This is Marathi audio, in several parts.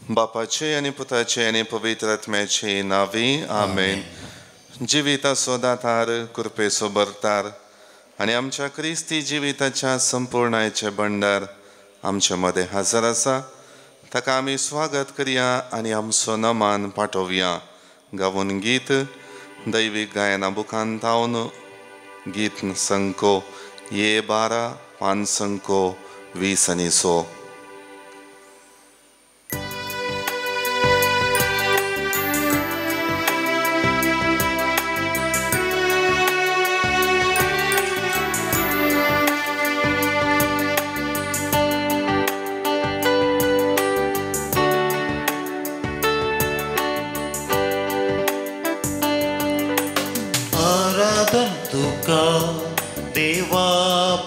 बापाचे आणि पुताचे आणि पवित्र आत्म्याचे नावे आमेन. जिविताचो दातार कृपेचो भरतार आणि आमच्या क्रिस्ती जिविताच्या संपूर्णायचे भंडार आमच्या मध्ये हजर आसा. ताका आमी स्वागत करया आणि आमचो नमान पाठोवया. गावून गीत दैवीक गायना बुकान तावन गीत संको ये 12 5 संको 20 आणि 100. देवा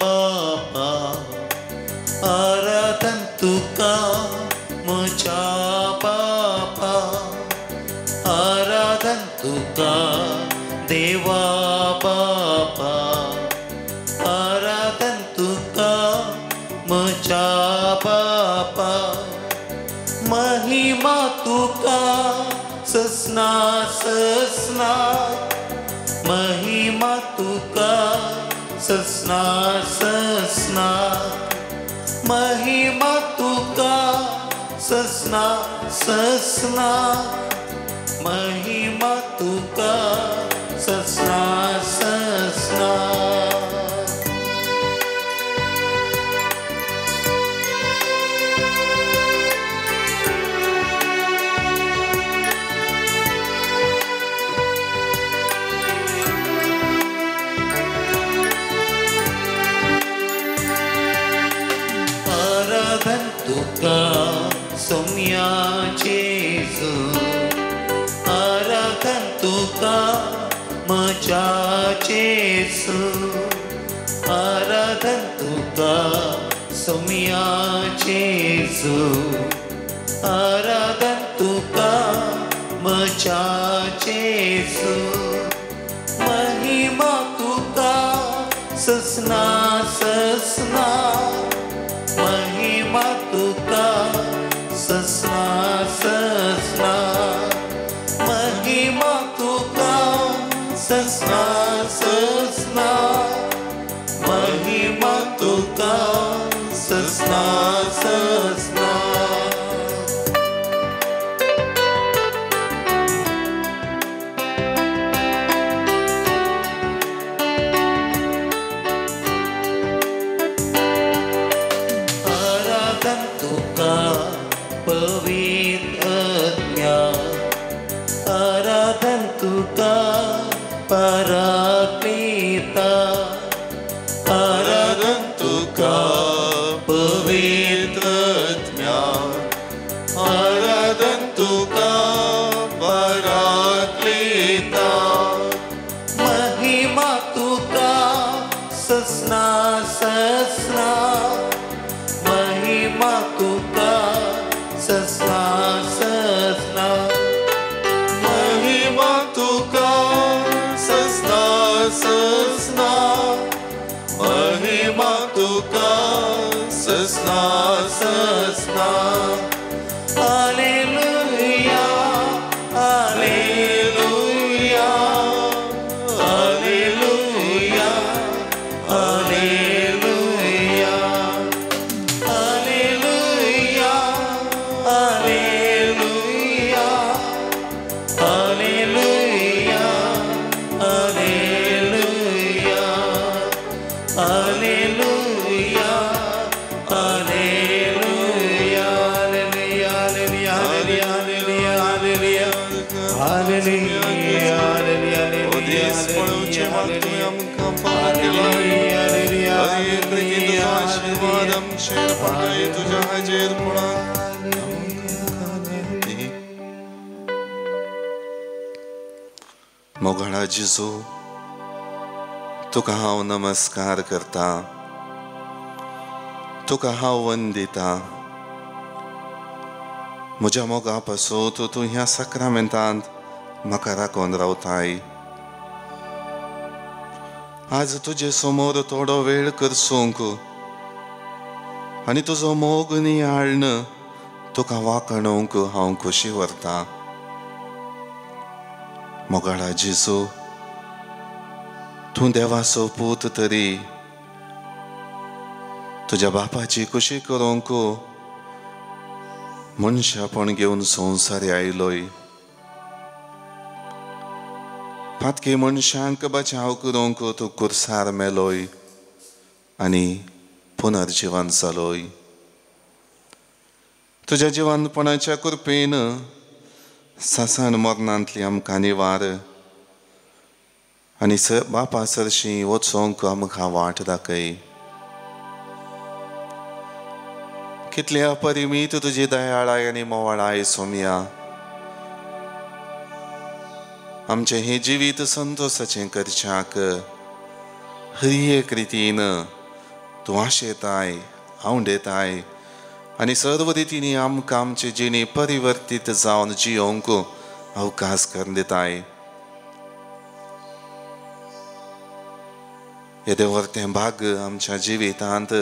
बापा आराधन तुका म्हज्या बापा आराधन तुका देवा बापा आराधन तुका म्हज्या बापा महिमा तुका ससना ससना महिमा तुका ससना ससना महिमा तुका ससना ससना महिमा तुका ससना ससना. आराधन तुका सोम्या जेजू आराधन तुका म्हज्या जेजू आराधन तुका सोम्या जेजू आराधन तुका म्हज्या जेजू महिमा तुका ससना ससना महिमा तुका ससना ससना महिमा तुका ससना ससना महिमा तुका ससना ससना. आराधन तुका पराक्लेता आराधन तुका पवित्र आत्म्या आराधन तुका पराक्लेता महिमा तुका ससना ससना महिमा तुका ससना ससना महिमा तुका ससना ससना महिमा तुका ससना ससना. हालेलुया हालेलुया हालेलुया हालेलुया हालेलुया हालेलुया हालेलुया हालेलुया हालेलुया हालेलुया मोगळा जिजू तुका हांव नमस्कार करता तुका हांव वंदिता म्हज्या मोगा पासून तूं ह्या सक्रामेंतांत म्हाका राखून रावताय. आज तुजे समोर थोडो वेळ करसूंक आनी तुजो मोग नियाळण तुका वाकणूंक हांव खोशी व्हरतां. मोगाळा जेजू, तूं देवाचो पूत तरी तुज्या बापाची खुशी करूंक मनशापण घेवन संवसारी आयलोय. पातकी मनशांक बचाव करूंक तूं कुर्सार मेलोय आनी पुनर्जीवन जालोय. तुज्या जिवंतपणाच्या कृपेन सासान मरणांतली आमकां निवार आनी बापा सरशी वचोंक आमकां वाट दाखय. कितली अपरिमीत तुजी दयाळाय आनी मोवाळाय सोम्या. आमचें हें जिवीत संतोशाचें करच्याक हर एक रितीन तूं आशेताय, आवडेताय आनी सर्व रितींनी आमकां आमची जिणी परिवर्तीत जावन जियोंक अवकाश करून दिताय. येदें व्हरतें भाग्य आमच्या जिवितांत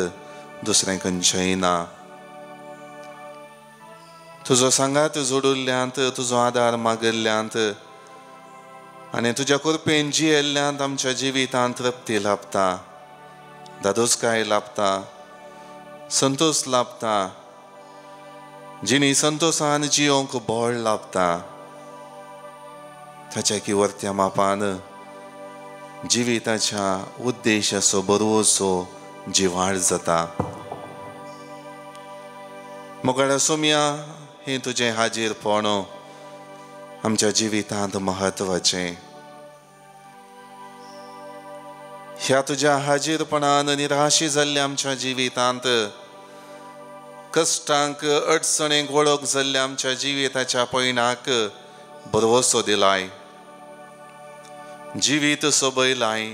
दुसरें खंयचेंय ना. तुजो सांगात जोडुल्ल्यांत, तुजो आदार मागिल्ल्यांत आनी तुज्या कृपेन जियेल्ल्यांत आमच्या जिवितांत तृप्ती लाभता, दादोसकाय लाभता, संतोष लाभता, जिणी संतोषान जियोंक बळ लाभता. ताच्या की वर्त्या मापान जिविताच्या उद्देशाचो बरोसो जिवाळ जाता. मोगाळ्या सोम्या, हें तुजें हाजीरपण आमच्या जिवितांत महत्वाचें. ह्या तुज्या हाजीरपणान निराशी जाल्ल्या आमच्या जिवितांत, कश्टांक अडचणेक वळख जाल्ल्या आमच्या जिविताच्या पैणाक बरवसो दिलाय, जिवीत सोबयलाय.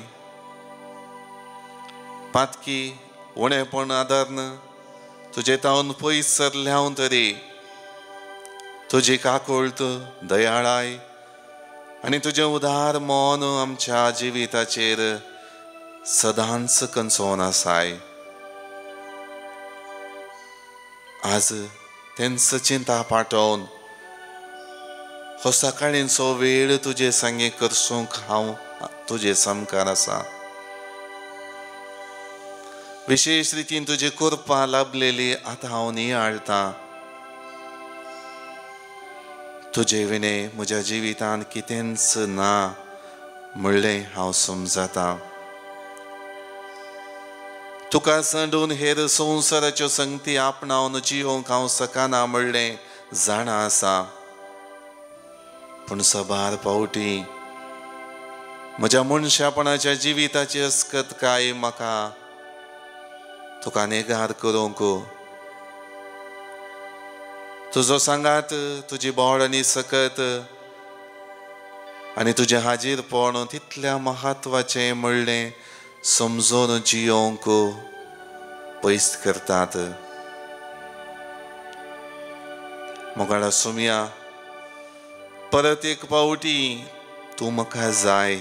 पातकी उणेपण आदारन तुजे तावन पयस सरल्याव तरी तुजी काकुळट, दयाळाय आनी तुजें उदार मोन आमच्या जिविताचेर सदांच कंचोवन आसाय. आज तेंच चिंता पाठोवन हो सकाळींचो वेळ तुजे सांगे करसूंक हांव तुजे समकार आसा. विशेष रितीन तुजी कृपा लाभलेली आतां हांव नियाळटां. तुजे विणे म्हज्या जिवितांत कितेंच ना म्हणलें हांव समजतां. तुका सांडून हेर संवसाराच्यो संगती आपणावन जियोंक हांव सकाना म्हणलें जाणा आसा. पूण सबार पावटी म्हज्या मनशापणाच्या जिविताची अस्कतकाय म्हाका तुका नेगार करूंक, तुजो सांगात, तुजी बोड आनी सकत आनी तुजें हाजीरपण तितल्या महत्वाचें म्हणलें समजून जियोंक पयस करतात. मोगाळा सोम्या, परत एक पावटी तूं म्हाका जाय.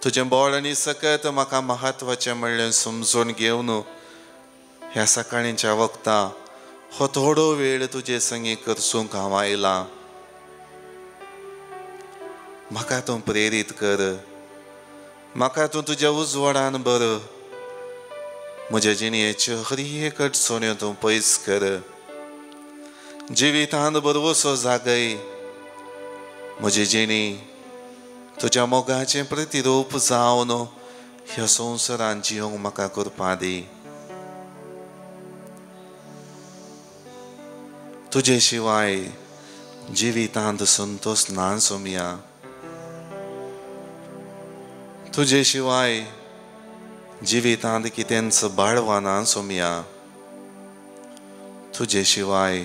तुजें बोड आनी सकत म्हाका महत्वाचें म्हणलें समजून घेवन ह्या सकाळींच्या वखदां हो थोडो वेळ तुजे संगी करसूंक हांव आयलां. म्हाका तूं प्रेरीत कर, म्हाका तूं तुज्या उजवाडान भर. म्हज्या जिणेच्यो हर एक अडचण्यो तूं पयस कर. जिवितांत बरवसो जागय. म्हजी जिणी तुज्या मोगाचें प्रतिरूप जावन ह्या संवसारांत जियोंक म्हाका कृपा दी. तुजे शिवाय जिवितांत संतोष ना सोम्या. तुजे शिवाय जिवितांत कितेंच बाळवा ना सोम्या. तुजे शिवाय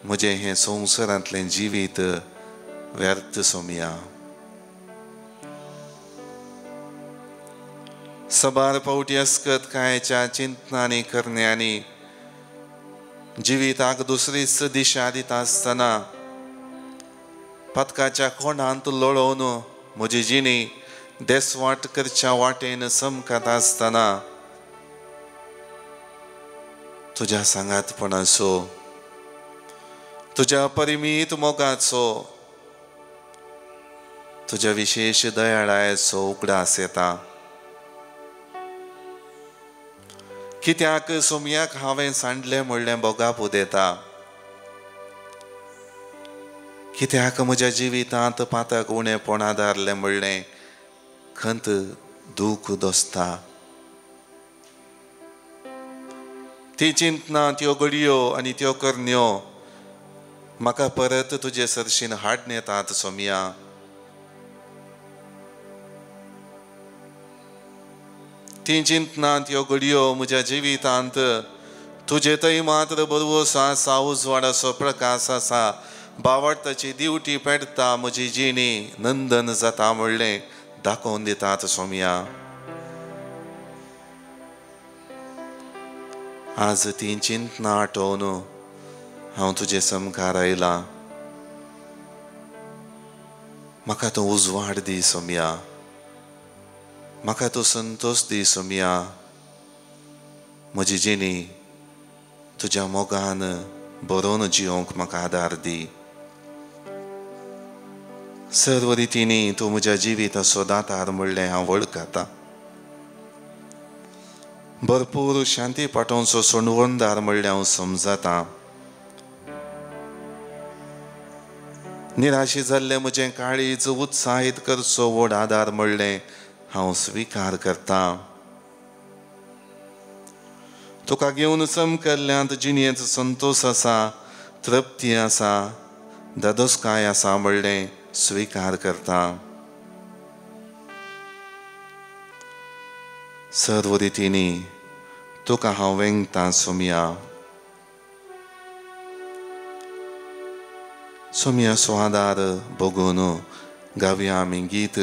म्हजें हें संवसारांतलें जिवीत व्यर्थ सोम्या. सबार पावटी अस्कतकायेच्या चिंतनांनी करण्यांनी जिविताक दुसरीच दिशा दिता आसतना पथकाच्या कोंडांत लोळोवन म्हजी जिणी देसवाट करच्या वाटेन समकत आसतना तुज्या सांगातपणाचो तुझ्या परिमीत मोगाचो तुझ्या विशेष दयाळायचो उगडास येता. कित्याक सोमयाक हांवें सांडलें म्हणलें बोगाप उदेता. कित्याक म्हज्या जिवितांत पातक उणेपण आदारलें म्हणलें खंत दूख दोसता. ती चिंतना त्यो घडयो आनी त्यो करण्यो म्हाका परत तुजे सरशीन हाडून येतात सोमया. ती चिंतना त्यो घडयो म्हज्या जिवितांत तुजे थंय मात्र बरवोसो आसा, उजवाड असो प्रकाश आसा, बावडताची दिवटी पेटता, म्हजी जिणी नंदन जाता म्हणलें दाखोवन दितात सोमया. आज ती चिंतना आठोवन हांव तुजे समकार आयलां. म्हाका तो उजवाड दी सोमया. म्हाका तो संतोष दी सोमया. म्हजी जिणी तुज्या मोगान बरोवन जिवंक म्हाका आदार दी. सर्व रितींनी तूं म्हज्या जिविताचो दातार म्हणलें हांव वळखतां. भरपूर शांती पाठोवचो सोडवणदार म्हणलें हांव समजतां. निराशी जाल्लें म्हजें काळीज उत्साहीत करचो व्हड आदार म्हणलें हांव स्विकार करतां. तुका घेवन समकल्ल्यांत जिणेंत संतोष आसा, तृप्ती आसा, दादोसकाय आसा म्हणलें स्विकार करतां. सर्व रितींनी तुका हांव वेंगतां सोमया. सोमयाचो आदार बगून गावया आमी गीत.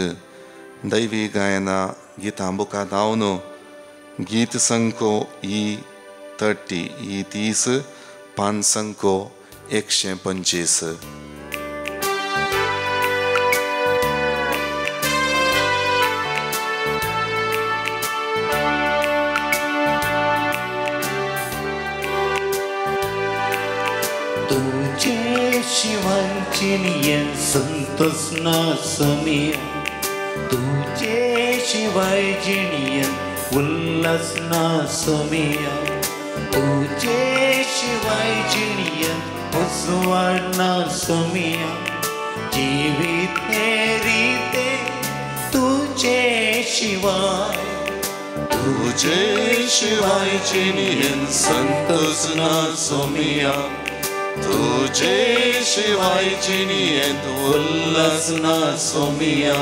दैवी गायना गितां बुकां धांवन गीत संको E30 E30 पान संको 125. तुझे शिवाय चिनियन संतोष ना सोमया. तुझे शिवाय जिणियन उल्हास ना सोमया. तुझे शिवाय जिणियन उजवाड ना सोमया. जीवित हे रीते तुझे शिवाय. तुझे शिवाय जिणेंत संतोष ना सोमया. तुझे शिवाय जिणेंत उल्हास ना सोमया.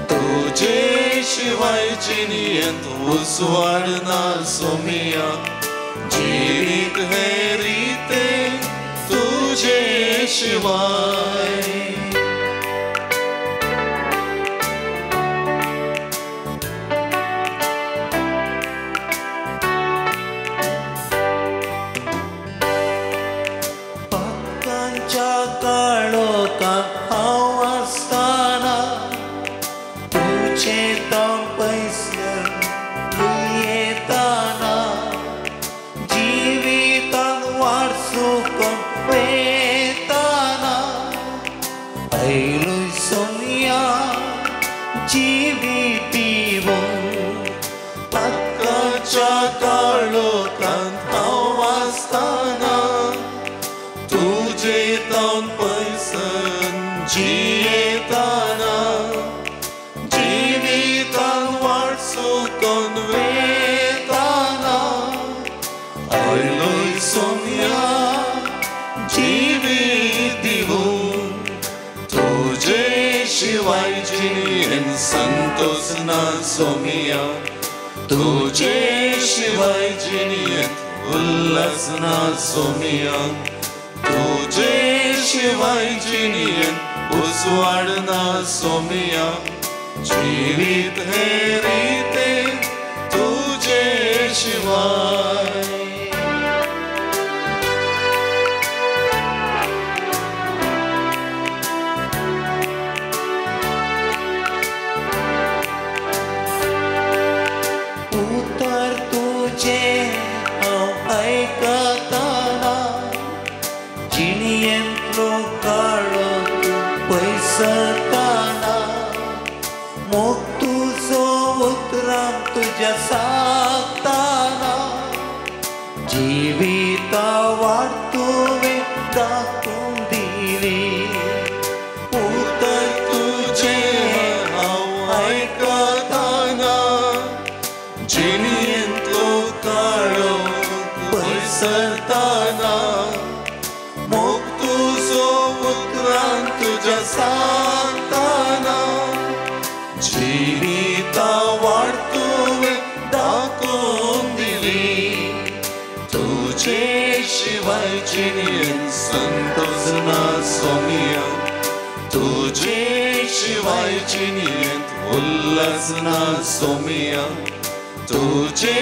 तुझे शिवाय जिणेंत उजवाड ना सोमया. जीवित हे रीते तुझे शिवाय. पातकांच्या काळोखांत हांव आसतना तुझे तोंड पयसल्यान येताना. जिवितान वाट चुकोवन वेताना आयलोय सोमया जिवीत दिवून. पातकाच्या काळोखांत हांव आसतना तुझे तोंड पयसन जियेताना. जिवितान वाट चुकोवन वेताना आयलोय सोमया जिवीत दिवून. तुझे शिवाय जिणेंत संतोष ना सोमया. तुझे शिवाय जिणेंत उल्हास ना सोमया. तुझे शिवाय जिणेंत उजवाड ना सोमया. जीवित हे रीते तुझे शिवाय. उतर तुझे हांव आयकताना. जिणेंत काळोख पयसताना मोग तुझो उतराम तुझ्या सांगताना जिविता वाट तुवें दाखोवन दिली उतर तुजें हांव आयकताना जिणयेंतलो काळोख पयसताना मोग तुझो उतराम तुझ्या सांगताना जिविता वाट तुवें दाखोवन दिली तुझे शिवाय जिणयेंत संतोष ना सोमिया तुझे शिवाय जिणयेंत उल्हास ना सोमिया तुझे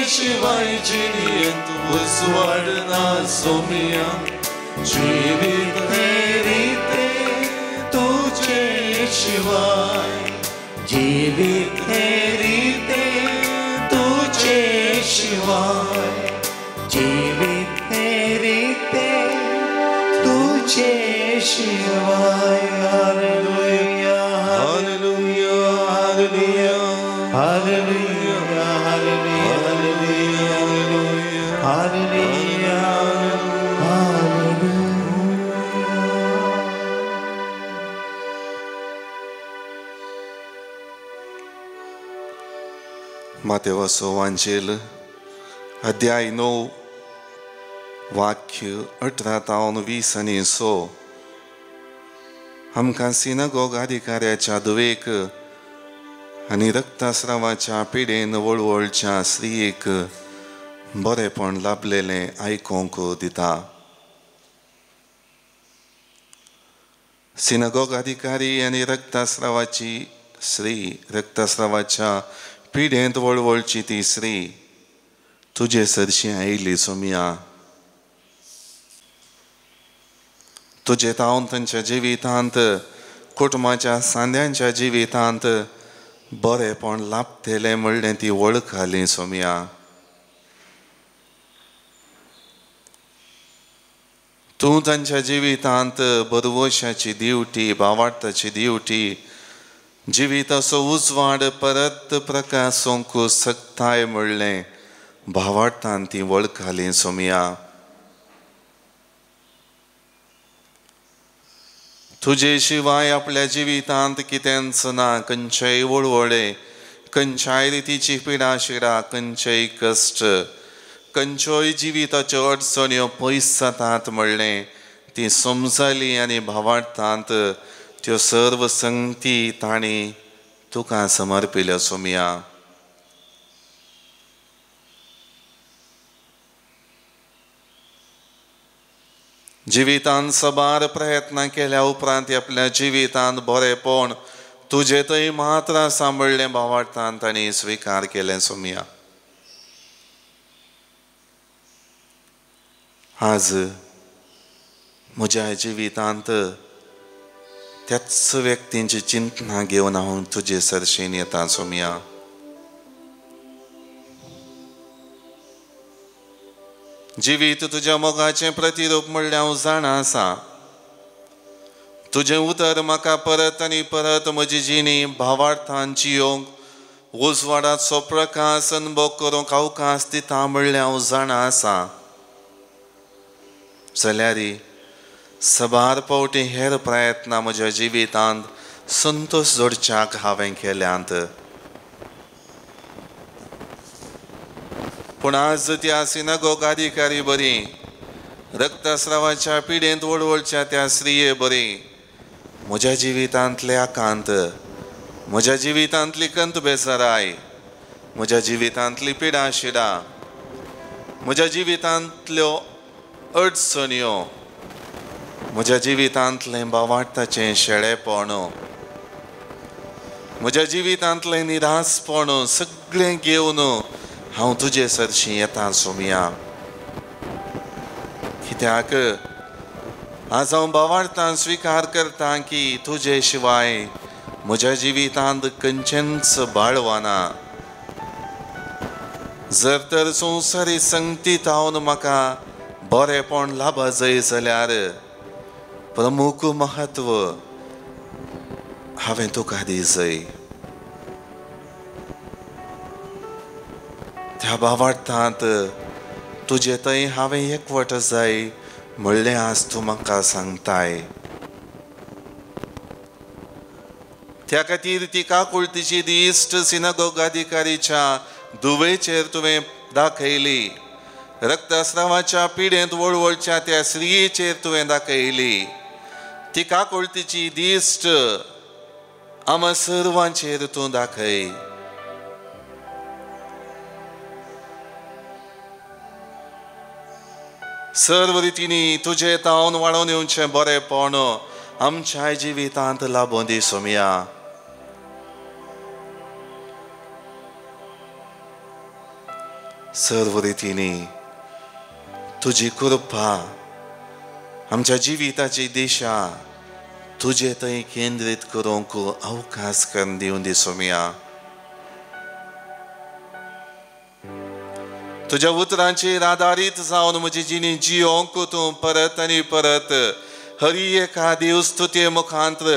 शिवाय जिणयेंत उसवाड ना सोमिया जिवीत हेरिते तुझे शिवाय जिवीत हेरिते तुझे शिवाय जीवित हेरिते तुझे शिवाय हालेलुया हालेलुया हालेलुया हालेलुया हालेलुया हालेलुया हालेलुया मातेवाचो वांचेल अध्याय 9 वाक्य 18 तावन 20 आनी 6 आमकां सिनगोग अधिकाऱ्याच्या दुवेक आनी रक्तस्रावाच्या पिडेन वळवळच्या स्त्रियेक बरेपण लाभलेलें आयकूंक दिता. सिनगोग अधिकारी आनी रक्तस्रावाची स्त्री रक्तस्रावाच्या पिडेंत वळवळची ती स्त्री तुझे सरशी आयली सोमिया तुझे तावन तांच्या जिवितांत कुटुंबाच्या सांद्यांच्या जिवितांत बरेपण लाभतेलें म्हणलें ती वळखली सोमिया. तूं तांच्या जिवितांत बरवशाची दिवटी भावार्थाची दिवटी जिविताचो उजवाड परत प्रकाशोंक सकताय म्हणलें भावार्थान ती वळखली सोमिया. तुजे शिवाय आपल्या जिवितांत कितेंच ना खंयचेय वळवळे खंयच्याय रितीची पिडा शिडा खंयचेय कश्ट खंयच्योय जिविताच्यो अडचण्यो पयस जातात म्हणलें ती समजली आनी भावार्थांत त्यो सर्व संगती ताणी तुका समर्पिल्यो सोमिया. जिवितांत सबार प्रयत्न केल्या उपरांत आपल्या जिवितांत बरेपण तुजे थंय मात्र सांभळलें भावार्थान ताणी स्विकार केलें सोमिया. आज म्हज्या जिवितांत त्याच व्यक्तींची चिंतना घेवन हांव तुजे सरशेन येता सोमिया. जिवीत तुज्या मोगाचें प्रतिरूप म्हणल्यार हांव जाणा आसा. तुजें उतर म्हाका परत आनी परत म्हजी जिणी भावार्थान जियोंक उजवाडाचो प्रकाश अनुभव करूंक अवकाश दिता म्हणल्यार हांव जाणा आसा. जाल्यार सबार फावटी हेर प्रयत्न म्हज्या जिवितांत संतोश जोडच्याक हांवें केल्यांत. पूण आज त्या सिनगोग अधिकारी बरी रक्तस्रावाच्या पिडेंत वळवळच्या त्या स्त्रिये बरी म्हज्या जिवितांतले आकांत म्हज्या जिवितांतली कंत बेजाराय म्हज्या जिवितांतली पिडा शिडा म्हज्या जिवितांतल्यो अडचण्यो म्हज्या जिवितांतलें भावार्थाचें शेळेपण म्हज्या जिवितांतलें निरासपण सगळें घेवन हांव तुजे सरशी येता सोमिया. कित्याक आज हांव भावार्थान स्विकार करता की तुजे शिवाय म्हज्या जिवितांत खंयचेंच बाळवाना. जर तर संवसारी संगतीत हांव म्हाका बरेपण लाभा जाय जाल्यार प्रमुख महत्व हांवें तुका दिसय. त्या भावार्थांत तुजे थंय हांवें एकवट जाय म्हणलें आज तूं म्हाका सांगताय. त्या खातीर ती काकुळतीची दिश्ट सिनागोगाधिकारीच्या दुवेचेर तुवें दाखयली. रक्तस्रावाच्या पिडेंत वळवळच्या त्या स्त्रियेचेर तुवें दाखयली. ती काकुळतीची दिश्ट आम्हा सर्वांचेर तूं दाखय. सर्व रितीनी तुजे तावन वाडोवन येवचें बरेंपण आमच्या जिवितांत लाबों दी सोम्या. सर्व रितीनी तुजी कृपा आमच्या जिविताची दिशा तुजे थंय केंद्रीत करूंक अवकाश करून दिवन दी सोम्या. तुज्या उतरांचेर आदारीत जावन म्हजी जिणी जियोंक तूं परत आनी परत हर एका देवस्तुते मुखांतर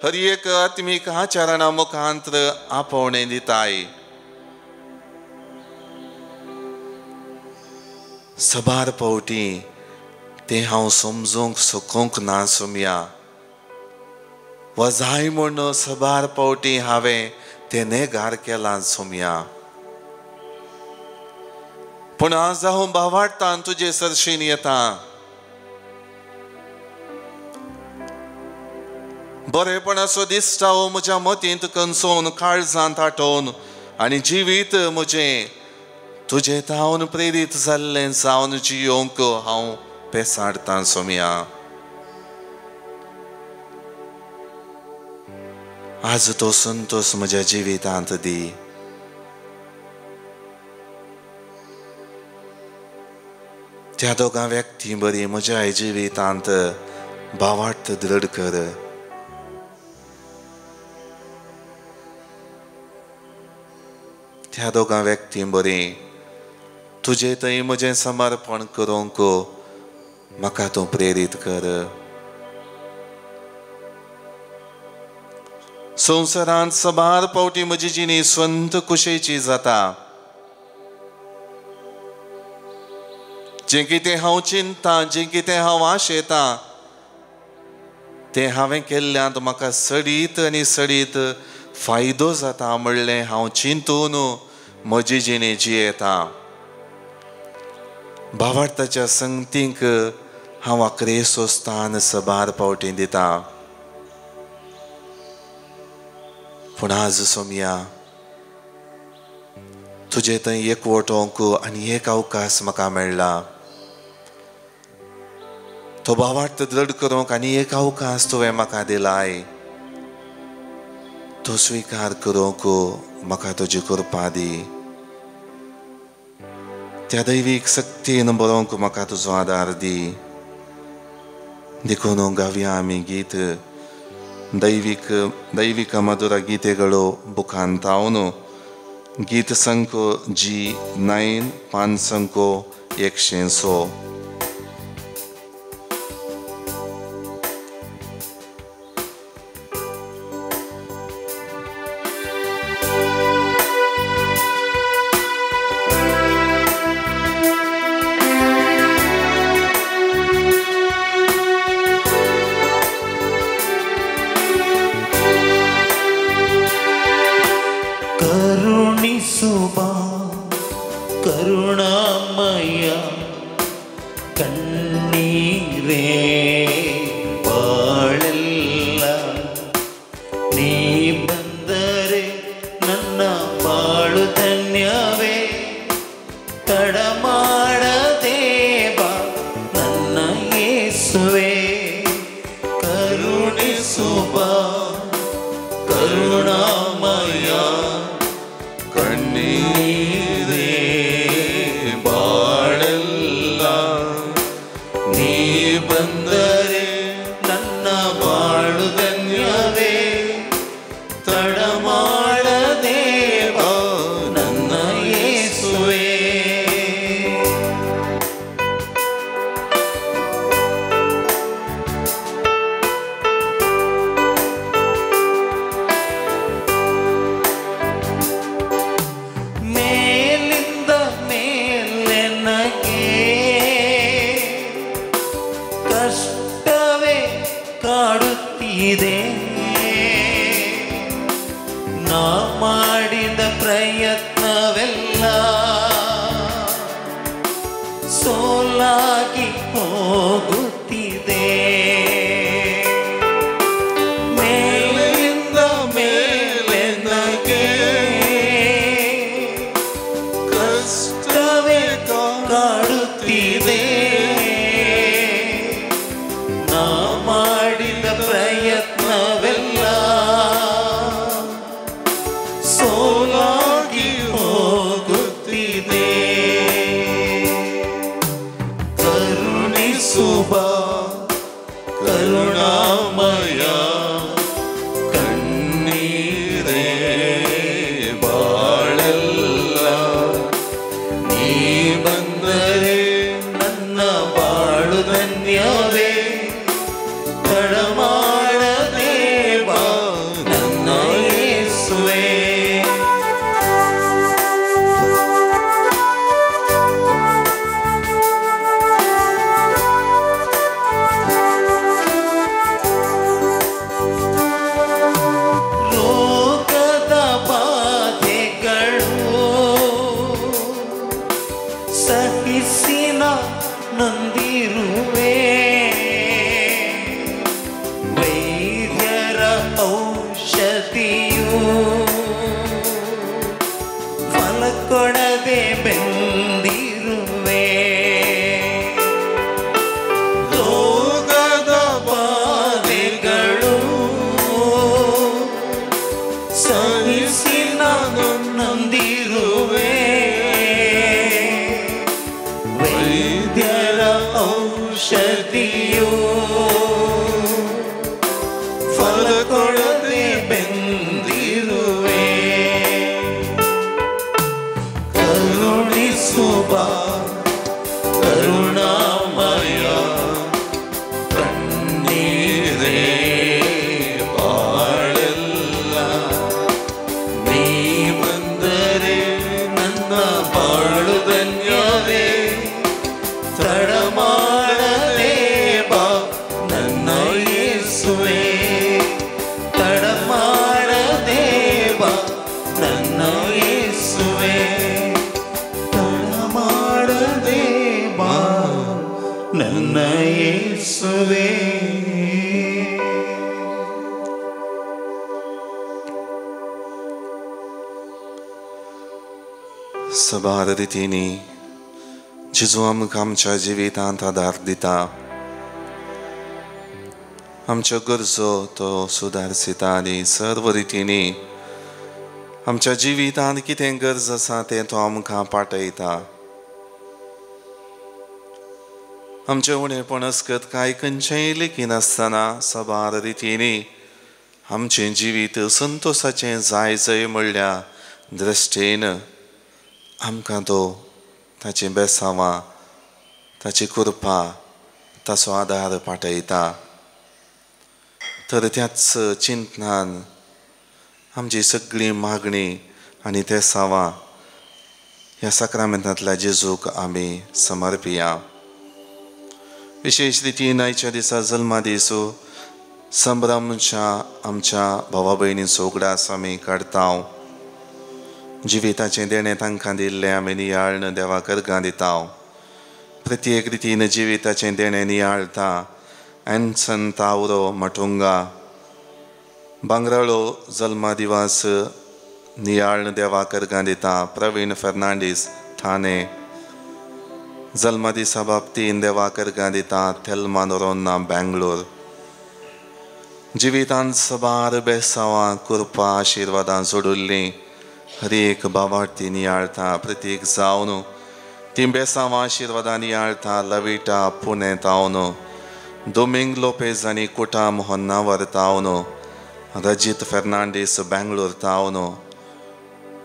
हर एक आत्मीक आचरणा मुखांतर आपोवणें दिताय. सबार पावटी तें हांव समजूंक सोखूंक ना सोम्या. वा जाय म्हूण सबार पावटी हांवें तें नेगार केलां सोम्या. पूण आज हांव भावार्थान तुजे सरशीन येता. बरेपणाचो दिसता हो म्हज्या मतींत कणसोवन काळजांत आठोवन आनी जिवीत म्हजें तुजे तावन प्रेरीत जाल्लें जावन जियोंक हांव पेसाडतां सोम्या. आज तो संतोष म्हज्या जिवितांत दी. त्या दोगां व्यक्ती बरी म्हज्या जिवितांत भावार्थ दृढ कर. त्या दोगां व्यक्ती बरी तुजे थंय म्हजें समर्पण करूंक म्हाका तूं प्रेरीत कर. संवसारांत सबार पावटी म्हजी जिणी स्वंत कुशेची जाता. जें कितें हांव चिंतां जें कितें हांव आशेतां तें हांवें केल्ल्यांत म्हाका सडीत आनी सडीत फायदो जाता म्हणलें हांव चिंतून म्हजी जिणी जियेतां. भावार्थाच्या संगतीक हांव आक्रेसो स्थान सबार पावटी दितां. पूण आज सोम्या तुजे थंय एकवटोंक आनी एक अवकाश म्हाका मेळ्ळा. तो भावार्थ दृढ करूंक आनी एक अवकाश तुवें म्हाका दिलाय. तो स्विकार करूंक म्हाका तुजी कृपा दी. त्या दैवीक शक्तीन बरोवंक म्हाका तुजो आदार दी. देखून गावया आमी गीत दैविक मधुर गीतेಗಳು ಬುಖಾಂತ ಅವನು गीत संख G9 5 100. ಕರುಣಿಸುವ ಕರುಣಾಮಯ ಕಣ್ಣೀರೇ ಬಾಳೆಲ್ಲ ನೀ ಬಂದರೆ ನನ್ನ ಬಾಳು ಧನ್ಯವೇ ತಡ ಮಾಡದೆ ಬಾ ನನ್ನ ಯೇಸುವೇ ಕರುಣಿಸುವ ಕರುಣಾಮಯ ಕಣ್ಣೀರೇ ಬಾಳೆಲ್ಲ ಕಾಡುತ್ತಿದೆ. ನಾ ಮಾಡಿದ ಪ್ರಯತ್ನವೆಲ್ಲ ಸೋಲಾಗಿ ಹೋಗುತ್ತಿದೆ. ಮೇಲಿಂದ ಮೇಲೆ ನನಗೆ ಕಷ್ಟವೇ ಕಾಡುತ್ತಿದೆ. ನಾ ಮಾಡಿದ ಪ್ರಯತ್ನವೆಲ್ಲ ಸೋಲಾಗಿ ಹೋಗುತ್ತಿದೆ. ಕರುಣಿಸುವ ಕರುಣಾಮಯ ಕಣ್ಣೀರೇ ಬಾಳೆಲ್ಲ. ನೀ ಬಂದರೆ ನನ್ನ ಬಾಳು ಧನ್ಯವೇ. ತಡಮಾಡದೆ ಬಾ ನನ್ನ ಯೇಸುವೇ. ರೋಗದ ಬಾಧೆಗಳು ಸಹಿಸಿನ ನೊಂದಿರುವೆ. ವೈದ್ಯರ ಔಷಧಿಯು ಫಲ ಕೊಡದೆ ಬೆಂದಿರುವೆ. ರೋಗದ ಬಾಧೆಗಳು ಸಹಿಸಿ ನಾನು ನೊಂದಿರುವೆ. ವೈದ್ಯರ ಔಷಧಿಯು ಫಲ ಕೊಡದೆ ಬೆಂದಿರುವೆ. ಕರುಣಿಸುವ ಕರುಣಾಮಯ ಕಣ್ಣೀರೇ ಬಾಳೆಲ್ಲ. ನೀ ಬಂದರೆ ನನ್ನ ಬಾಳು ಧನ್ಯವೇ. ತಡಮಾಡದೆ ಬಾ ನನ್ನ ಯೇಸುವೇ. ತಡಮಾಡದೆ ಬಾ ನನ್ನ ಯೇಸುವೇ. ತಡಮಾಡದೆ ಬಾ ನನ್ನ ಯೇಸುವೇ. सबार रीतीने जेजू आमकां आमच्या जिवितांत आदार दिता. आमच्यो गरजो तो सुदारसिता आनी सर्व रितींनी आमच्या जिवितांत कितें गरज आसा तें तो आमकां पाठयता. आमचें उणेपण अस्कत कांय खंयचेंय लेखी नासतना सबार रितींनी आमचें जिवीत संतोशाचें जायजय म्हणल्या दृश्टेन आमकां तो ताची बेसांवां ताची कृपा ताचो आदार पाठयता. तर त्याच चिंतनान आमची सगळी मागणी आनी तेसांवां ह्या सक्रामेंतांतल्या जेजूक आमी समर्पिया. विशेष रितीन आयच्या दिसा जल्मादीस संभ्रमच्या आमच्या भावा भयणींचो उगडास आमी काडटा. जिविताचें देणें तांकां दिल्लें आमी नियाळन देवाक अर्गां दिता. प्रत्येक रितीन जिविताचें देणें नियाळटा. एन्सन तावरो मटुंगा बांगराळो जल्मा दिवस नियाळन देवाक अर्गां दिता. प्रवीण फर्नांडीस ठाणे जल्मा दिसा बाबतीन देवाक अर्गां दिता. थेल्मा नोरोन्ना बेंगलोर. जिवितांत सबार बेसांवां कृपा आशिर्वादां जोडुल्लीं हर एक बाबार्थी नियाळता. प्रत्येक जावन ती बेसांवां आशिर्वादां नियाळता. लविटा पुणे तावन दोमिंग लोपेज आनी कुटाम होन्नावर तावन रजीत फर्नांडीस बेंगलोर तावन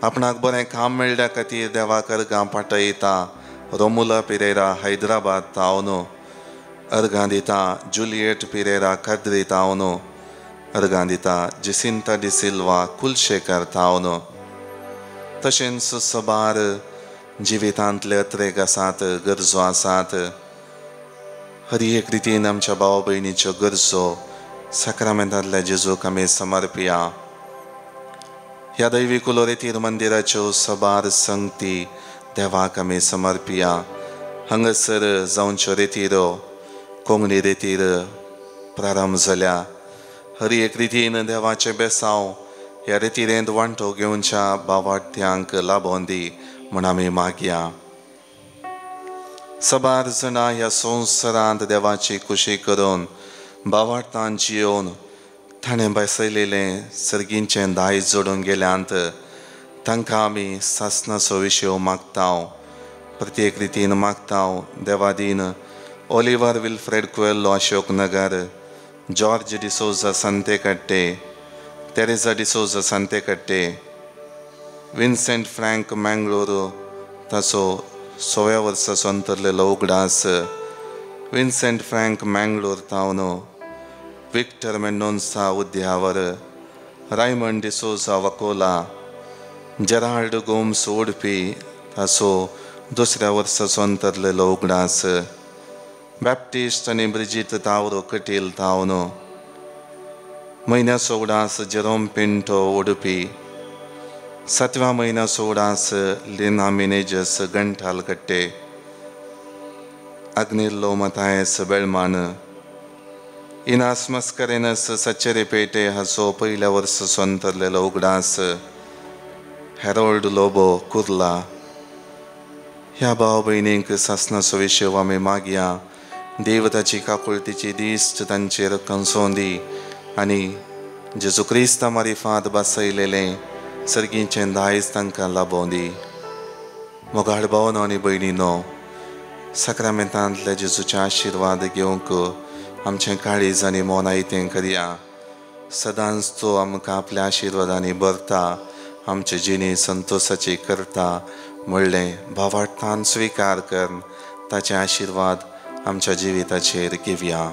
आपणाक बरें काम मेळ्ळ्या खातीर देवाक अर्गां पाठयता. रोमुला पिरेरा हैदराबाद तावन अर्गां दिता. जुलियट पिरेरा कद्री तावन अर्गां दिता. जिसिंता डिसिल्वा कुलशेकर तावन तशेंच सबार जिवितांतले अत्रेक आसात, गरजो आसात. हर एक रितीन आमच्या भावा भयणीच्यो गरजो साक्रामेंतांतल्या जेजूक आमी समर्पया. ह्या दैवी कुलोरेतीर मंदिराच्यो सबार संगती देवाक आमी समर्पया. हांगासर जावंच्यो रेतीरो कोंगणी रेतीर प्रारंभ जाल्या. हर एक रितीन देवाचें बेसांव ह्या रेतीरेंत वांटो घेवच्या भावार्थ्यांक लाबोवन दी म्हूण आमी मागया. सबार जाणां ह्या संवसारांत देवाची कुशी करून भावार्थान जियोवन ताणें बसयलेलें सर्गींचें दायज जोडून गेल्यांत तांकां आमी सासणाचो विशय मागतांव. प्रत्येक रितीन मागतांव. देवादीन Oliver Wilfred Coelho Ashok Nagar, George D'Souza Santekatte, Teresa D'Souza Santekatte, Vincent Frank Mangalore ताचो 6व्या वर्साचो अंतरलेलो उगडास, विन्सेंट फ्रँक मँगलोर तावन, Victor Mendonca Udyavar, Raymond D'Souza Vakola, Gerald Gomes Udupi ताचो 2ऱ्या वर्साचो अंतरलेलो उगडास, बॅप्टिस्ट आनी ब्रिजीत तावरो कटील तावन, म्हयन्याचो उगडास जेरोम पिंटो उडपी, 7व्या म्हयन्याचो उगडास लिना मिनेजस गंठाल कट्टे, अग्निल्लो मतायस बेळमान, इनास मस्करेनस सच्चेरेपेटे हाचो 1ल्या वर्साचो अंतरलेलो उगडास, हेरोल्ड लोबो कुर्ला. ह्या भाव भयणींक सासणाचो विशय आमी मागया. देव ताची काकुळतीची दिश्ट तांचेर कंसोवन दी आनी जेजू क्रिस्ता मारिफांत बसयलेलें सर्गींचें दायज तांकां लाबोवन दी. मोगाळ भावनो आनी भयणीनो, साक्रामेंतांतले जेजूचे आशिर्वाद घेवंक आमचें काळीज आनी मोनायतें करया. सदांच तो आमकां आपल्या आशिर्वादांनी भरता, आमचे जिणी संतोशाची करता म्हणलें भावार्थान स्विकार कर. ताचे आशिर्वाद आमच्या जिविताचेर घेवया.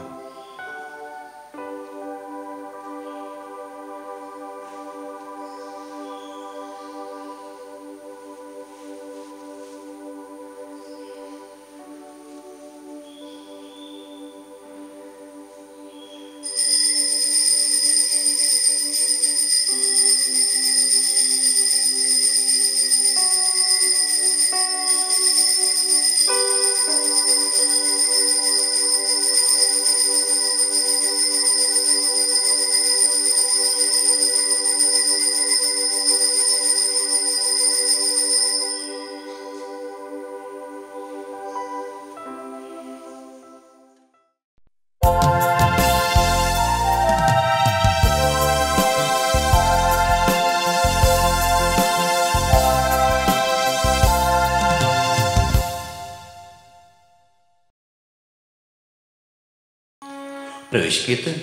प्रवेश कीर्तन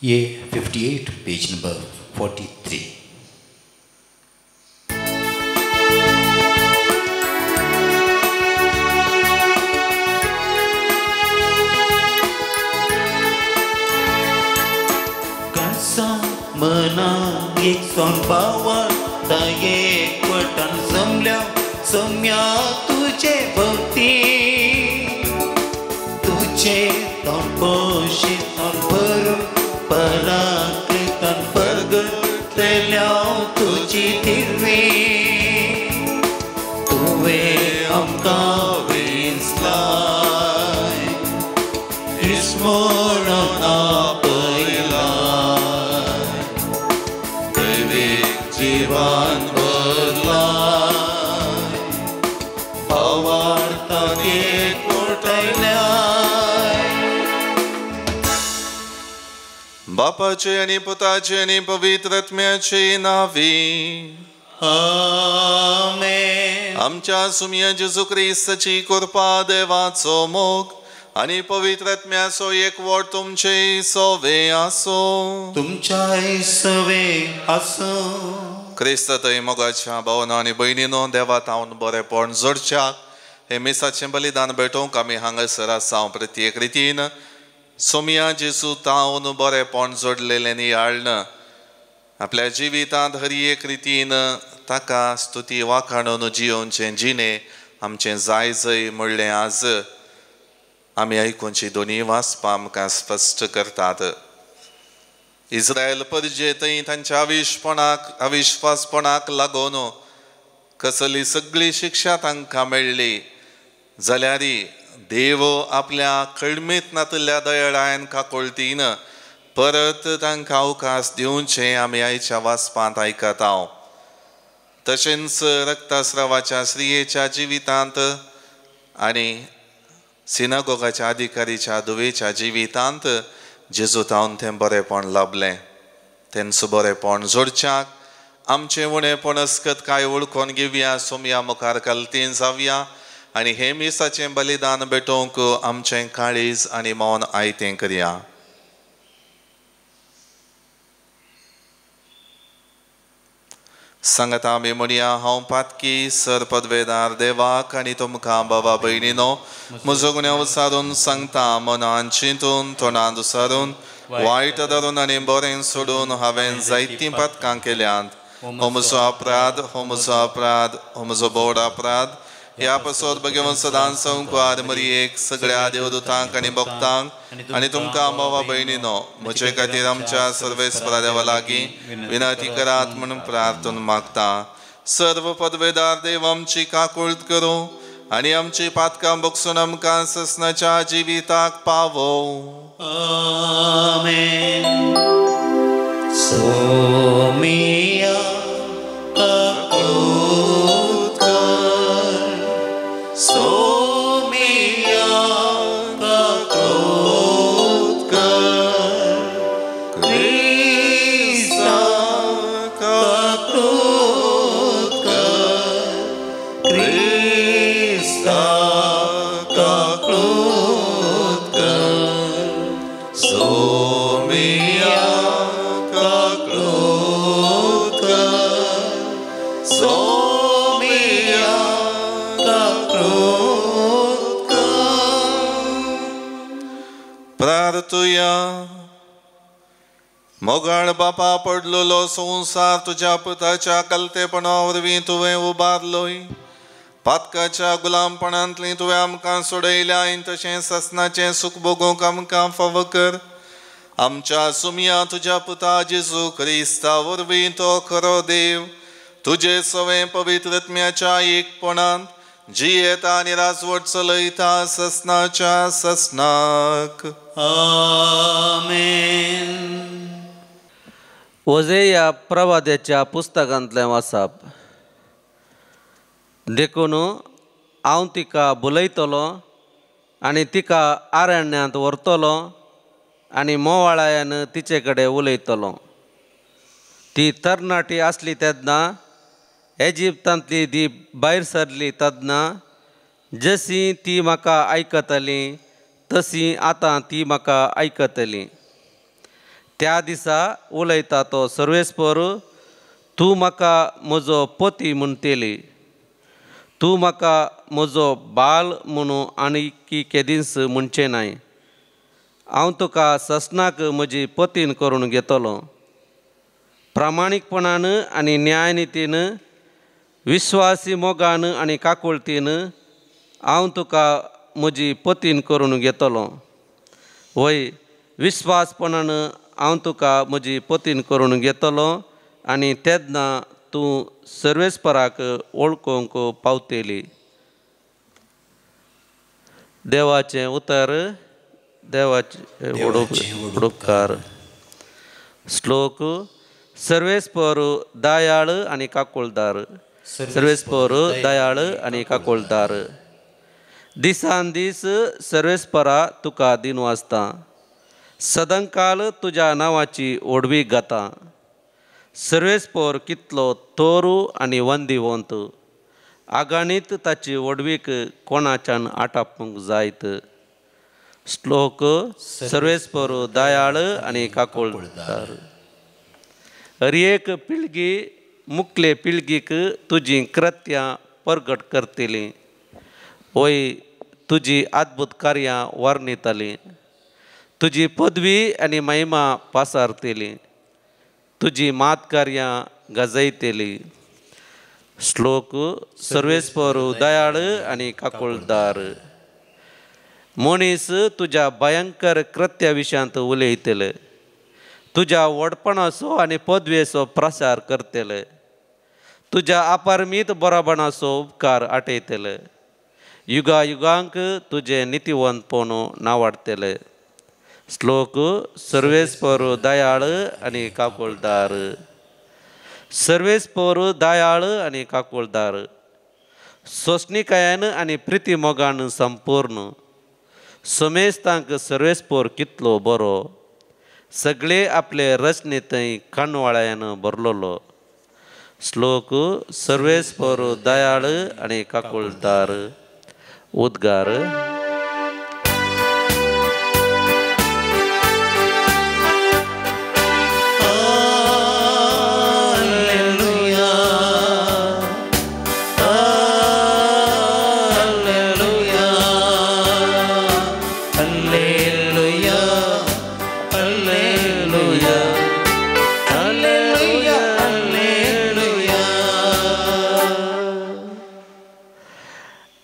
ये 58 पेज नंबर 43. कसा मना एक सोन भावार्थ एकवटान जमल्या सम्या तुझे भक्ती तुझे तोंपोशीतन भरून पराकृतन परगटल्या तुझी दिव्वी तुवे आमकां वेंचलाय विस्मरण आपयलाय दैवीक जिवान भरलाय भावार्थान एकवटायल्या बापाचे आणि पुताचे आणि पवित्र आत्म्याचे नावी. आमेन. आमच्या सुम्य जेजू ख्रिस्ताची कृपा, देवाचो मोग आणि पवित्र आत्म्याचो एकवट तुमचे सोवे आसो. तुमच्या सवे आसो. क्रिस्तातय मोगाच्या भावना आणि भयणीनो, देवात हांव बरेपण जोडच्याक हे मिसाचें बलिदान भेटोवंक आमी हांगासर आसा. प्रत्येक रितीन सोम्या जेजू तावन बरेपण जोडलेलें नियाळन आपल्या जिवितांत हर एक रितीन ताका स्तुती वाखाणून जियोवचें जिणे आमचें जाय जय म्हणलें आज आमी आयकुनची दोनी वाचपां आमकां स्पश्ट करतात. इस्रायल परजेंतय तांच्या अविश्वासपणाक लागून कसली सगळी शिक्षा तांकां मेळ्ळी जाल्यार देव आपल्या कळमेंतनातल्या दयाळायन काकुळतीन परत तांकां अवकाश दिवचें आमी आयच्या वाचपांत आयकता. तशेंच रक्तस्रावाच्या स्त्रियेच्या जिवितांत आनी सिनागोगाच्या अधिकारीच्या धुवेच्या जिवितांत जेजूतावन तें बरेंपण लाभलें. तेंचो बरेंपण जोडच्याक आमचें उणेंपण अस्कत काय वळखून घेवया, सोमया मुखार घालतीं जावया आनी हे मिसाचें बलिदान भेटोवंक आमचें काळीज आनी मौन आयतें करया. सांगता आमी म्हणया, हांव पातकी सर पदवेदार देवाक आनी तुमकां बाबा भयणीनो म्हजो गुन्यांव विचारून सांगता. मनान चिंतून तोंडांत उसारून वायट धरून आनी बरें सोडून हांवें जायतीं पातकां केल्यांत. हो म्हजो अपराध, हो म्हजो अपराध, हो म्हजो बोड अपराध. ह्या पासत भगवंत सदां संकवार मरियेक सगळ्या देवदूतांक आनी भक्तांक आनी तुमकां बाबा भयणीनो म्हजे खातीर आमच्या सर्वेस्परा देवा लागीं विनंती करात म्हणून प्रार्थना मागता. सर्व पदवेदार देव आमची काकुळट करूं आनी आमची पातकां बगसून आमकां ससनाच्या जिविताक पावो. आमेन. सोमिया काकुळट कर, सोमिया काकुळट कर, क्रिस्ता काकुळट कर, क्रिस्ता काकुळट कर, सोमिया काकुळट कर, सोमिया काकुळट कर. प्रार्थुया. मोगाळ बापा पडलेलो संसार तुझ्या पुताच्या कलतेपणा वरवीं तुवें उबारलोय. पातकाच्या गुलामपणांतली तुवें आमकां सोडयल्या, तशें ससनाचें सुख भोगूंक आमकां फावो कर. आमच्या सुमया तुज्या पुता जेजू क्रिस्ता वरवीं तो खरो देव तुजे सवें पवित्र आत्म्याच्या एकपणांत जियेता आनी राजवट चलयता ससनाच्या ससनाक. आमेन. ओझेया प्रवाद्याच्या पुस्तकांतलें वाचप. देखून हांव तिका बुलयतलो आनी तिका आरण्यांत व्हरतलो आनी मोवाळायन तिचे कडेन उलयतलो. ती तरणाटी आसली तेन्ना, इजिप्तांतली ती भायर सरली तेन्ना जशी ती म्हाका आयकतली तशी आतां ती म्हाका आयकतली. त्या दिसा उलयता तो सर्वेस्पर, तूं म्हाका म्हजो पती म्हणटली. तूं म्हाका म्हजो बाल म्हणून आनी केदींच म्हणचें नाय. हांव तुका ससनाक म्हजी पतीन करून घेतलो. प्रामाणीकपणान आनी न्यायनितीन, विश्वासी मोगान आनी काकुळटीन हांव तुका म्हजी पतीन करून घेतलो. वय विश्वासपणान हांव तुका म्हजी पतीन करून घेतलो आनी तेन्ना तूं सर्वेस्पराक वळखूंक पावतली. देवाचें उतर. देवाचे उडोपकार. श्लोक. सर्वेस्पर दयाळ आनी काकुळदार. सर्वेस्पर दयाळ आनी काकुळदार. दिसान दीस सर्वेस्परा तुका दिन वाजता. सदांकाल तुज्या नांवाची ओडवीक घाता. सर्वेस्पर कितलो तोरू आनी वंदिवंत. आगाणीत ताची ओडवीक कोणाच्यान आटापूंक जायत. श्लोक. सर्वेस्पर दयाळ आनी काकुळदार. हरएक पिळगी मुखले पिळगीक तुजी कृत्यां परगट करतली. वय तुजी अद्भुत कार्यां वर्णितली. तुजी पदवी आनी महिमा पासारतली. तुजी मात कार्यां गाजयतली. श्लोक. सर्वेस्पर दयाळ आनी काकुळदार. मनीस तुज्या भयंकर कृत्या विशयांत उलयतले, तुज्या व्हडपणाचो आनी पदवेचो प्रसार करतले, तुज्या अपारमीत बरोबणाचो उपकार आटयतले, युगा युगांक तुजे नितीवंतपण नावाडतले. श्लोक सर्वेस्पर दयाळ आनी काकुळदार. सर्वेस्पर दयाळ आनी काकुळदार, सोंसणिकायेन आनी प्रिती मोगान संपूर्ण, सोमेस्तांक सर्वेस्पर कितलो बरो, सगळे आपले रचने थंय काणवाळ्यान भरलोलो. श्लोक सर्वेस्पर दयाळ आनी काकुळदार. उद्गार.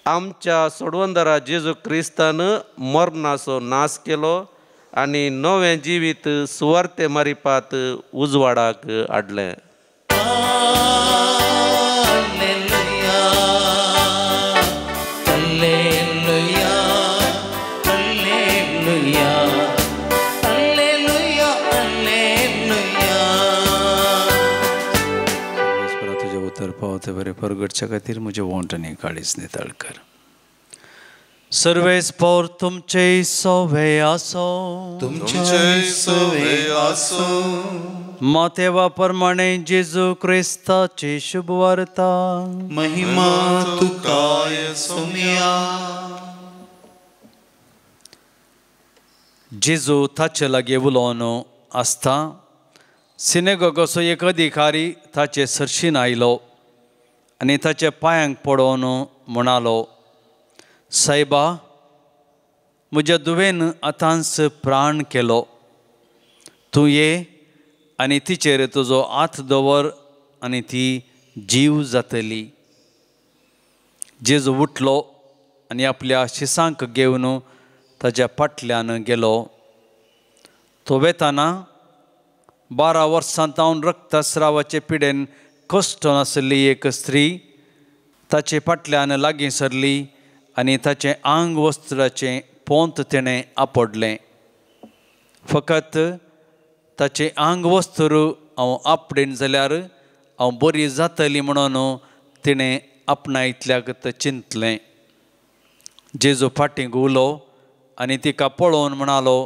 आमच्या सोडवंदरा जेजू क्रिस्तान मरणाचो नाश केलो आनी नवें जिवीत सुवार्ते मारिपात उजवाडाक हाडलें. तुझे उतर पावते बरे परगटच्या खातीर म्हजे वोंटणी काळीच नितळ कर. सर्वेस्पर तुमचे सोवे आसो, तुमचे सोवे आसो. मातेवा प्रमाणे जेजू क्रिस्ताची शुभ वार्ता. महिमा तुकाय सोम्या. जेजू ताचे लागी उलोवन आसता सिनेगोगाचो एक अधिकारी ताचे सरशीन आयलो आनी ताच्या पांयांक पडोवन म्हणालो, सायबा, म्हज्या दुवेन आतांच प्राण केलो. तूं ये आनी तिचेर तुजो हात दवर आनी ती जीव जातली. जेजू उठलो आनी आपल्या शिसांक घेवन ताच्या फाटल्यान गेलो. तो वेताना 12 वर्सां तावन रक्तस्रावाचे पिडेन कश्टून आसली एक स्त्री ताचे फाटल्यान लागीं सरली आनी ताचें आंग वस्त्राचें पोंत तिणें आपडलें. फकत ताचें आंग वस्त्र हांव आपडेन जाल्यार हांव बरी जातली म्हणून तिणें आपणायतल्याक चिंतलें. जेजू फाटीं उलो आनी तिका पळोवन म्हणालो,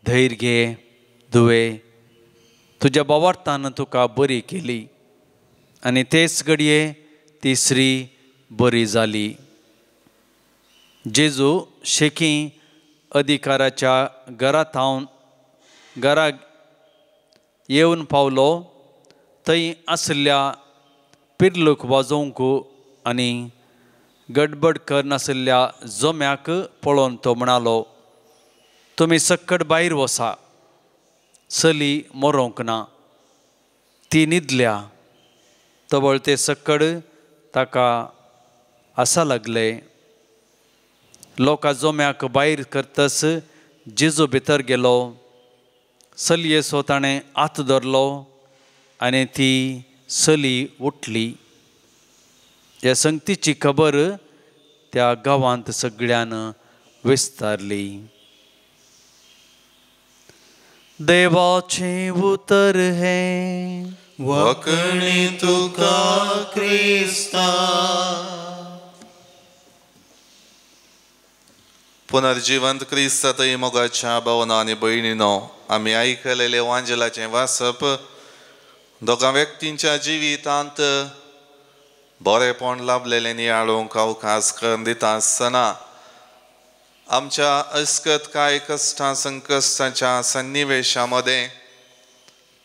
धैर्य घे धुवे, तुज्या बावार्थान तुका बरी केली. आनी तेच घडये ती स्त्री बरी जाली. जेजू शेकी अधिकाराच्या घराक येवन पावलो. थंय आसल्या पिर्लूक वाजोवंक आनी गडबड करनासल्या जोम्याक पळोवन तो म्हणालो, तुमी सक्कट भायर वसा, चली मरोंक ना, ती न्हिदल्या. तवळ ते सक्कड ताका आसा लागले. लोकां जोम्याक भायर करतस जेजू भितर गेलो. चलयेचो ताणें हात धरलो आनी ती चली उठली. ह्या संगतीची खबर त्या गांवांत सगळ्यान विस्तारली. देवाचे उतर हे वखणी तुका क्रिस्ता. पुनर्जिवंत क्रिस्तातय मोगाच्या भावना आनी भयणीनो, आमी आयकलेले वांजलाचें वाचप दोगां व्यक्तींच्या जिवितांत बरेपण लाभलेलें नियाळूंक अवकाश करून दिता आसतना आमच्या अस्कत कांय कश्टां संकश्टांच्या सन्निवेशामध्ये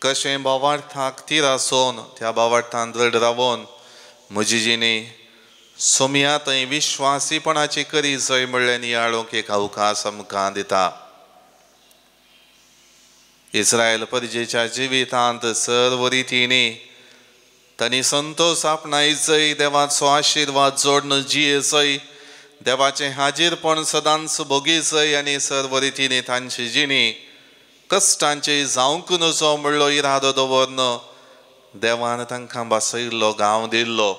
कशें भावार्थाक तीर आसोवन त्या भावार्थान दृढ रावून म्हजी जिणी सोम्या थंय विश्वासीपणाची करी जय म्हणलें नियाळूंक एक अवकाश आमकां दिता. इस्रायल परजेच्या जिवितांत सर्व रितींनी तांणी संतोश आपणायचय, देवाचो आशिर्वाद जोडून जियेचय, देवाचें हाजीरपण सदांच भोगीचय आनी सर्व रितींनी तांची जिणी कश्टांची जावंक नजो म्हणलो इरादो दवरन देवान तांकां बसयल्लो गांव दिल्लो.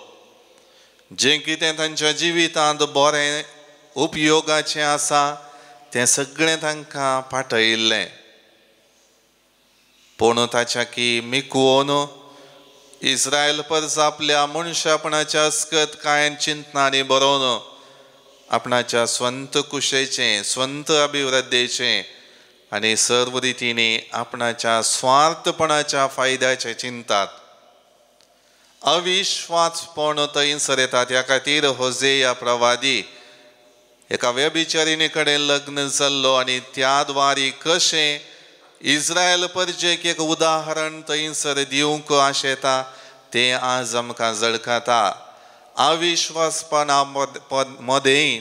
जें कितें तांच्या जिवितांत बरें उपयोगाचें आसा तें सगळें तांकां पाठयिल्लें. पूण ताच्या की मिकुओन इस्रायल परस आपल्या मनशापणाच्या अस्कत कांय चिंतनांनी बरोवन आपणाच्या स्वंत कुशेचें स्वंत अभिवृद्धेचें आनी सर्व रितींनी आपणाच्या स्वार्थपणाच्या फायद्याचें चिंतात. अविश्वासपण थंयसर येतात. ह्या खातीर होसेया प्रवादी एका व्यभिचारिणी कडेन लग्न जाल्लो आनी त्या द्वारी कशें इस्रायल परजेक एक उदाहरण थंयसर दिवंक आशेता तें आज आमकां जळकाता. अविश्वासपणा मदें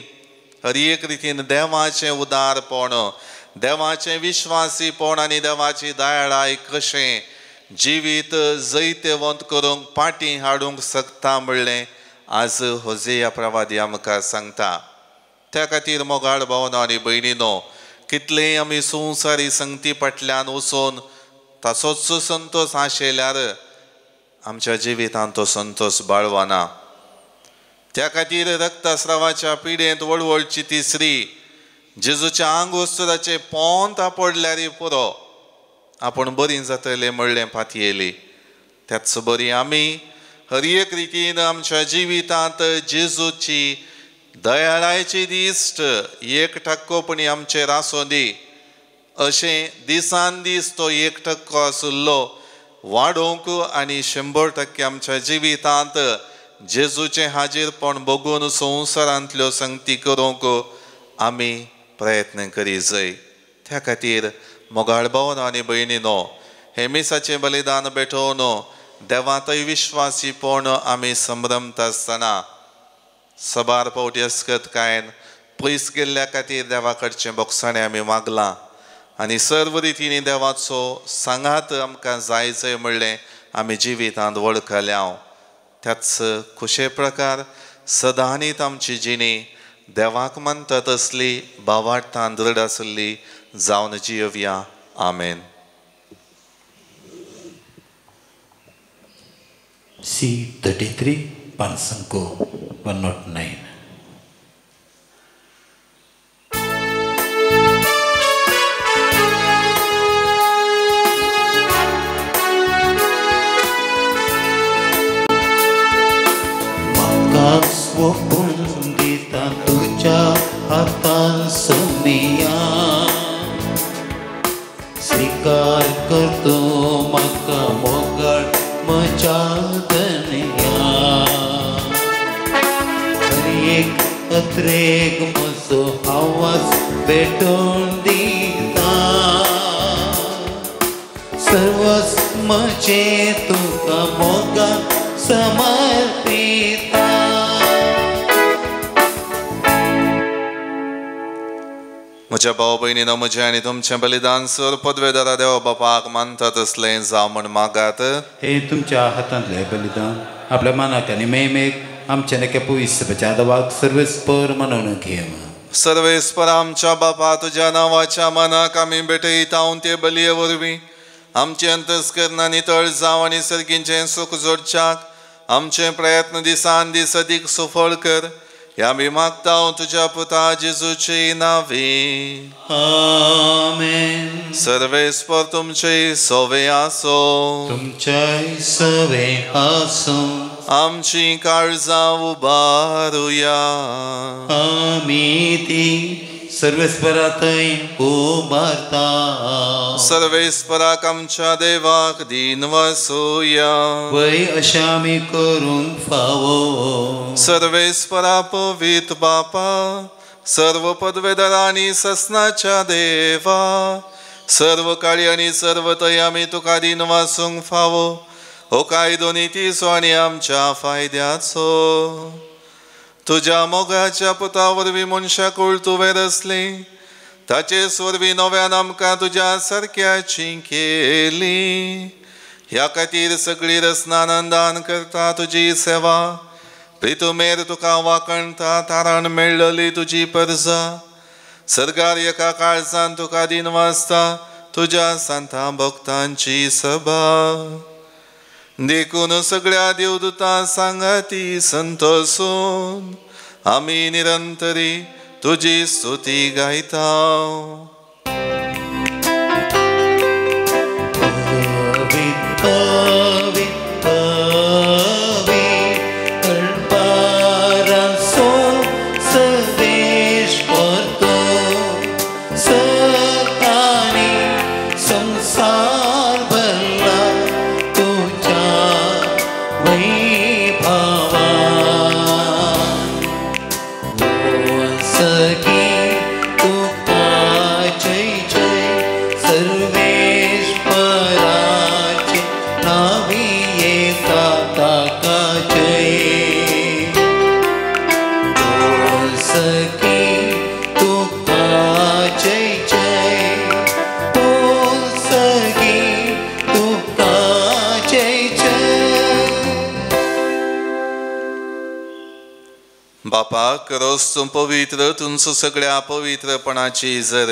हर एक रितीन देवाचें उदारपण, देवाचें विश्वासीपण आनी देवाची दयाळाय कशें जिवीत जैतवंत करूंक पाटी हाडूंक शकता म्हणलें आज होसेया प्रवादी आमकां सांगता. त्या खातीर मोगाळ भावनो आनी भयणीनो, कितलेंय आमी संवसारी संगती फाटल्यान वचून ताचोच संतोश आशेल्यार आमच्या जिवितांत तो संतोश बाळवाना. त्या खातीर रक्तस्रावाच्या पिडेंत वळवळची ती स्त्री जेजूच्या आंगोस्तराचे पोंत आपडल्यार पुरो आपूण बरी जातलें म्हणलें पातयेली. त्याच बरी आमी हर एक रितीन आमच्या जिवितांत जेजूची दयाळायची दिश्ट एकठाक्कोपणी आमचेर आसूं दी. अशें दिसान दीस तो एकठक्को आशिल्लो वाडोवंक आनी 100% आमच्या जिवितांत जेजूचें हाजीरपण बघून संवसारांतल्यो संगती करूंक आमी प्रयत्न करी जाय. त्या खातीर मोगाळ भावनो आनी भयणीनो, हे मिसाचें बलिदान भेटोवन देवांतय विश्वासीपण आमी संभ्रमता आसतना सबार फावटी अस्कत कायन पयस गेल्ल्या खातीर देवा कडचें बोगसाणें आमी मागलां आनी सर्व रितींनी देवाचो सांगात आमकां जाय जाय म्हणलें आमी जिवितांत वळखल्या. त्याच खुशे प्रकार सदांनीच आमची जिणी देवाक मानता तसली भावार्थान दृढ आसली जावन जियोवया. आमेन. C33 Pansanko 109. स्वपून दिता तुझ्या हातान सोमिया, स्वीकार करतो म्हाका मोगाळ म्हज्या धन्या. हर एक अत्रेक म्हजो आवाज भेटोवन दिता, सर्वच म्हजें तुका मोगाळ समर्पिता. म्हज्या भाव भयणीनो, म्हजें आनी तुमचें बलिदान सर पदवेदारा देवा बापाक मानता तसलें जावं म्हण मागात. हे तुमच्या हातांतलें बलिदान आपल्या मनाक आनी मेमेक आमच्या नक्या पवित्रच्या देवाक सर्वेस्पर मनवून घेवं. सर्वेस्पर आमच्या बापा, तुज्या नांवाच्या मनाक आमी भेटयता ते बलये वरवीं आमचे अंतस्करणां नितळ जावं आनी सर्गींचें सूख जोडच्याक आमचे प्रयत्न दिसान दीस अदीक सफळ कर. ह्या आमी मागता तुज्या पुता जेजूचे नांवे. आमेन. सर्वेस्पर तुमचे सोवे आसो. तुमचे सवे आसो. आमची काळजां उबारुया. आमी ती सर्वेस्परांतय उबारता. सर्वेस्पराक आमच्या देवाक दिन वसूया. वय अशें आमी करूंक फावो. सर्वेस्परा पवित्र बापा, सर्व पदवेदारा आनी ससनाच्या देवा, सर्व काळी आनी सर्व तय आमी तुका दिन वासूंक फावो. हो कायदो नितीचो आनी आमच्या फायद्याचो. तुज्या मोगाच्या पुता वरवीं मनशाक तुवें रचली, ताचे स्वरवीं नव्यान आमकां तुज्या सारक्याची केली. ह्या खातीर सगळीं रसना आनंदान करता तुजी सेवा. प्रितुमेर तुका वाकणता तारण मेळ्ळली तुजी परजा. सरकार एका काळजान तुका दिन वाजता तुझ्या संता भक्तांची सभा. देखून सगळ्या देवदूतां सांगाती संतोषून आमी निरंतरी तुझी स्तुती गायता. बापा करोस तूं पवित्र तुमचो सगळ्या पवित्रपणाची इजर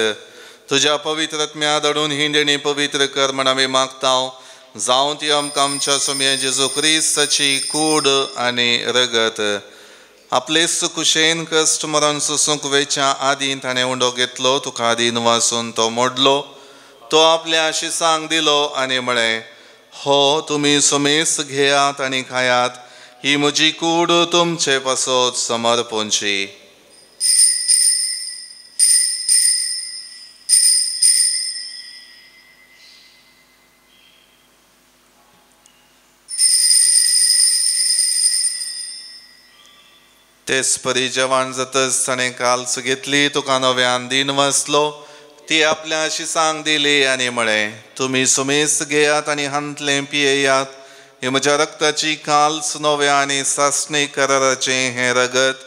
तुझ्या पवित्रत्म्या दडून ही देणी पवित्र कर म्हण आमी मागतांव. जावं ती आमकां आमच्या सुमये जेजू क्रिस्ताची कूड आनी रगत. आपले सुकुशेन कश्ट मरण सुसूंक वेच्या आदीं ताणें उंडो घेतलो तुका आदीन वाचून तो मोडलो. तो आपल्या शिसांक दिलो आनी म्हळें हो तुमी सुमेस घेयात आनी खायात. ही म्हजी कूड तुमचे पासत समर्पणची. तेच परी जेवण जातच ताणें काल्स घेतली तुका नव्यान दिन वाचलो. ती आपल्या शिसांक दिली आनी म्हळें तुमी सुमेस घेयात आनी हांतलें पियेयात. ही म्हज्या रक्ताची काल्स नव्या आनी सासणी कराराचे हें रगत.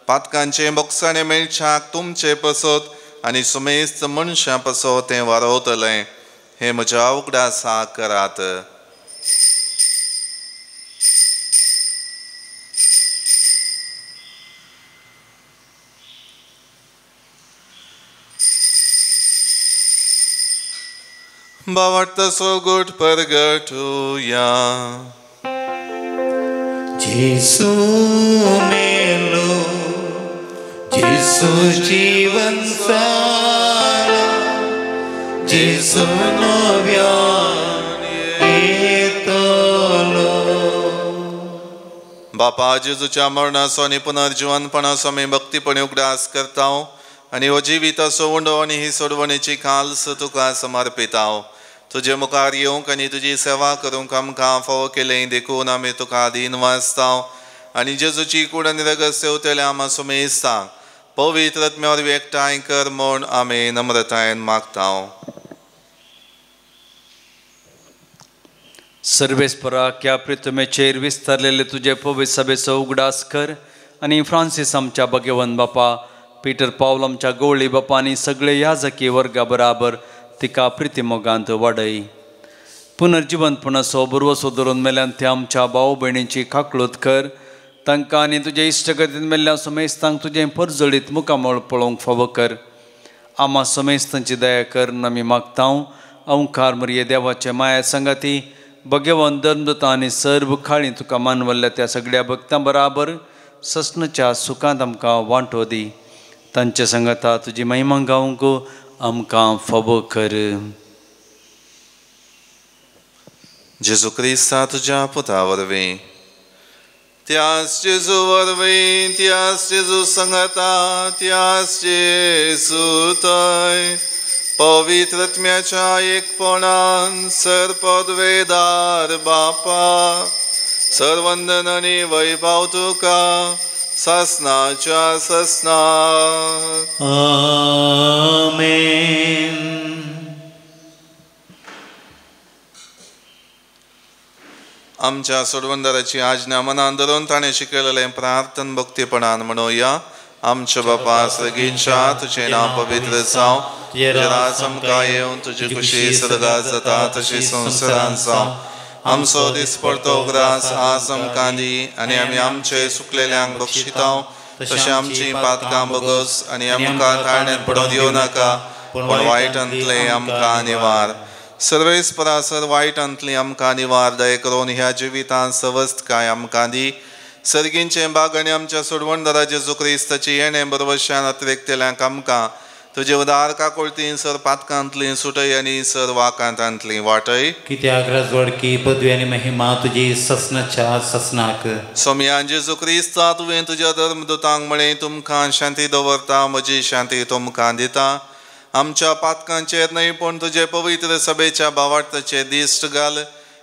पातकांचे बोक्साणे मेळच्याक तुमचे पसत आनी सुमेस्त मनशां पसत तें वारवतलें. हें म्हज्या उगडासाक करात. बावटसो गोट परगटुया. जेसू मेलो जेसू जीवन सारा जेसू नव्यान येतलो. बापा जेजूच्या मरणाचो आनी पुनर्जीवनपणाचो आमी भक्तीपणे उगडास करतांव आनी हो जिविताचो उंडो आनी ही सोडवणेची काल्स तुका समर्पितांव. तुजे मुखार येवंक आनी तुजी सेवा करूंक आमकां फावो केलें देखून आमी तुका आदीन वाचतांव आनी जेजूची कूड आनी रगत सेवतल्या आमी सुमेस्तां पवित्रत्म्यावर एकठांय कर म्हूण आमी नम्रतायेन मागतांव. सर्वेस्परा क्या प्रितमेचेर विस्तारलेले तुजे पवित्र सभेचो उगडास कर आनी फ्रांसीस आमच्या भगवन बापा पीटर पावल आमच्या गवळी बापा आनी सगळे याजकी वर्गा बराबर तिका प्रितीमोगांत वाडय. पुनर्जीवनपणाचो बरवसो धरून मेल्यान ते आमच्या भाव भयणींची काकळूत कर. तांकां आनी तुजे इश्टगतीन मेल्ल्या समेस्तांक तुजें परजळीत मुखामळ पळोवंक फावो कर. आमा समेस्तांची दया कर आमी मागतांव. ओंकार मरिये देवाचे माया संगाती भगवन धर्मदूतां आनी सर्व खाळी तुका मानवल्ल्या त्या सगळ्या भक्तां बराबर ससनाच्या सुखांत आमकां वांटो दी. तांचे संगता तुजी महिमा गावंक आमकां फावो कर. जेजू क्रिस्ता तुज्या पुता वरवीं त्याच जेजू वरवीं त्याच जेजू संगता त्याच जेजू थंय पवित्रत्म्याच्या एकपणान सरपदवेदार बापा सर्वंदन आनी वैभव तुका ससनाच्या ससनाक. आमेन. आमच्या सोडवंदाराची आज्ञा मनान धरून ताणें शिकयलेलें प्रार्थन भक्तीपणान म्हणुया. आमच्या बापा सगळींच्या तुजें नांव पवित्र जावं. तुजें राज आमकां येवं. तुजी खुशी सदांच जाता तशी संवसारांत जावं. आमचो दिसपडतो ग्रास आज आमकां दी आनी आमी आमचे सुकलेल्यांक बक्षितांव तशें आमची पातकां बगस आनी आमकां ताळण्यांत पडोवन दिवं नाका पण वायटांतले आमकां निवार सर्वेस्परासर वायटांतली आमकां निवार दये करून ह्या जिवितांत सवस्थकाय आमकां दी सर्गींचे बाग आनी आमच्या सोडवणदारा जेजू क्रिस्ताची येणें बरवशान अतिरेकतेल्यांक आमकां तुजे उदार काकुळतीन सर पातकांतली सुटय आनी सर वाकांतांतली वाटय कित्याक राजवडकी पदवी आनी महिमा तुजी ससनाच्या ससनाक सोम्यान जेजू क्रिस्ता तुवें तुज्या धर्मदुतांक म्हळें तुमकां शांती दवरता म्हजी शांती तुमकां दिता आमच्या पातकांचेर न्हय पूण तुजे पवित्र सभेच्या भावार्थाचे दिश्ट घाल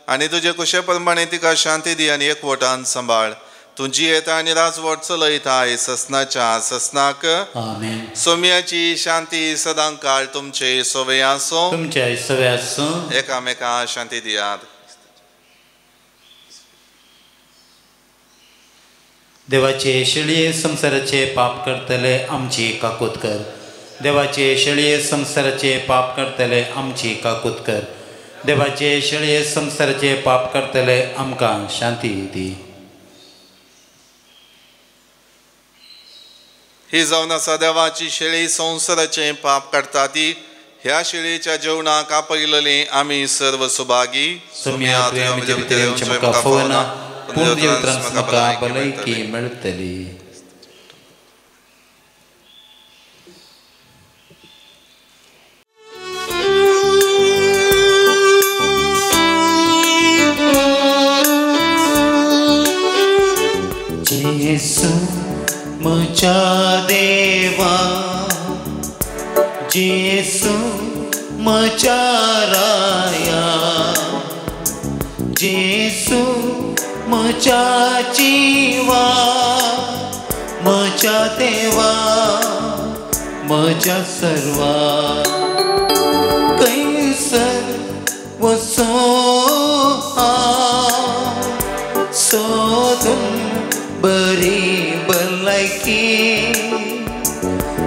आनी तुजे कुशे प्रमाणे तिका शांती दी आनी एकवटान सांबाळ तुजी येता आनी राजवट चलयताय ससनाच्या ससनाक आमेन सोम्याची शांती सदां काळ तुमचे सोवे आसूं तुमच्या सवे आसूं एकामेकां शांती दियात देवाचे शेळये संसाराचे पाप करतले आमची काकूत कर देवाचे शेळये संसाराचे पाप करतले आमची काकूत कर देवाचे शेळये संसाराचे पाप करतले आमकां शांती दी ही जावन आसा देवाची शेळी संसाराचे पाप काडटा ती ह्या शेळयेच्या जेवणाक आपयलेली आमी सर्व सुभागी सोम्या तुवें म्हजे भितर येवचें म्हाका फवना पूण तुज्या उतरांत म्हाका भलायकी मेळटली जेसू म्हज्या देवा जेसू म्हज्या राया जेसू म्हज्या जिवा म्हज्या देवा म्हज्या सर्वा कैसर वसो सोदून बरी भलायकी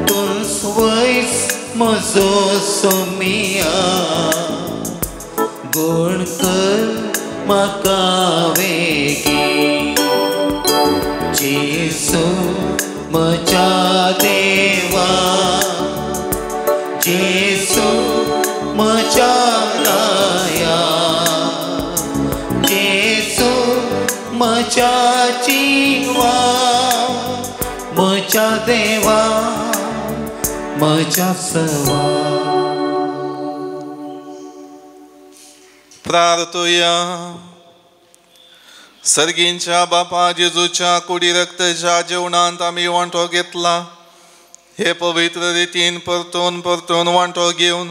तूं वयस म्हजो सोमिया गोड कर म्हाका वेगी जेसू म्हज्या देवा जेसू म्हज्या राया जेसू म्हज्या जिवा म्हज्या देवा म्हज्या सवा प्रार्थुया सर्गींच्या बापा जेजूच्या कुडी रक्ताच्या जेवणांत आमी वांटो घेतला हे पवित्र रितीन परतून परतून वांटो घेवन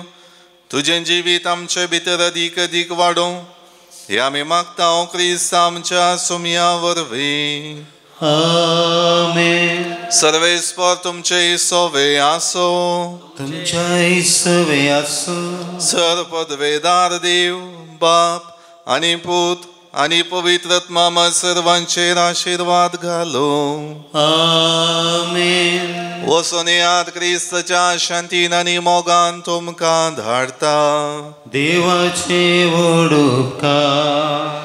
तुजें जिवीत आमचे भितर अदीक अदीक वाडोवं हे आमी मागता क्रिस्त आमच्या सुम्या वरवीं आमेन सर्वेस्पर तुमचे सोवे आसो तुमच्या सवे आसो सर पदवेदार देव बाप आनी पूत आनी पवित्रत्मा सर्वांचेर आशीर्वाद घालो आमेन वचून याद क्रिस्ताच्या शांतीन आनी मोगान तुमकां धाडटा देवाचे व्हड उपकार